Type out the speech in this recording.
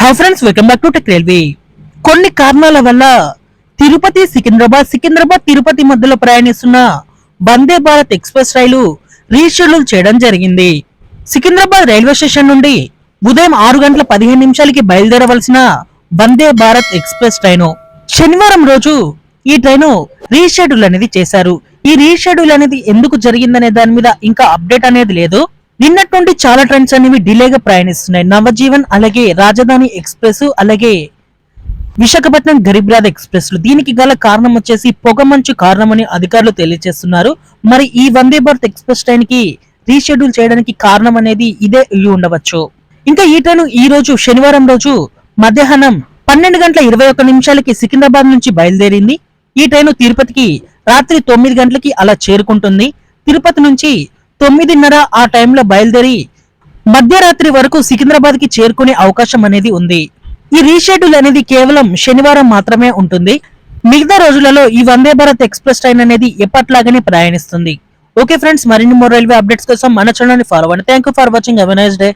Hi friends, welcome back to tech railway. కొన్ని కారణాల వల్ల తిరుపతి సికింద్రాబాద్ తిరుపతి మధ్యలో ప్రయాణిస్తున్న వందే భారత్ ఎక్స్ప్రెస్ రైలు రీషెడ్యూల్ చేయడం జరిగింది. సికింద్రాబాద్ రైల్వే స్టేషన్ నుండి ఉదయం 6:15 బయలుదేరవలసిన వందే భారత్ ఎక్స్ప్రెస్ ట్రైను శనివారం రోజు ఈ ట్రైను రీషెడ్యూల్ అనేది చేశారు. ఈ రీషెడ్యూల్ అనేది ఎందుకు జరిగిందనే దాని మీద ఇంకా అప్డేట్ అనేది లేదు. నిన్నటి నుండి చాలా ట్రైన్స్ అనేవి డిలేగా ప్రయాణిస్తున్నాయి. నవజీవన్, అలాగే రాజధాని ఎక్స్ప్రెస్, అలాగే విశాఖపట్నం గరీబ్ రాథ్ ఎక్స్ప్రెస్. దీనికి గల కారణం వచ్చేసి పొగమంచు కారణమని అధికారులు తెలియజేస్తున్నారు. మరి ఈ వందే భారత్ ఎక్స్ప్రెస్ ట్రైన్ కి రీషెడ్యూల్ చేయడానికి కారణం అనేది ఇదే అయి ఉండవచ్చు. ఇంకా ఈ ట్రైన్ ఈ రోజు శనివారం రోజు మధ్యాహ్నం 12:21 సికింద్రాబాద్ నుంచి బయలుదేరింది. ఈ ట్రైన్ తిరుపతికి రాత్రి 9 గంటలకి అలా చేరుకుంటుంది. తిరుపతి నుంచి 9:30 ఆ టైంలో బయలుదేరి మధ్యరాత్రి వరకు సికింద్రాబాద్ కి చేరుకునే అవకాశం అనేది ఉంది. ఈ రీషెడ్యూల్ అనేది కేవలం శనివారం మాత్రమే ఉంటుంది. మిగతా రోజులలో ఈ వందే భారత్ ఎక్స్ప్రెస్ ట్రైన్ అనేది ఎప్పట్లాగానే ప్రయాణిస్తుంది. ఓకే ఫ్రెండ్స్, మరిన్ని మోర్ రైల్వే అప్డేట్స్ కోసం మన ఛానల్ ని ఫాలో అవ్వండి. Thank you for watching. Have a nice day.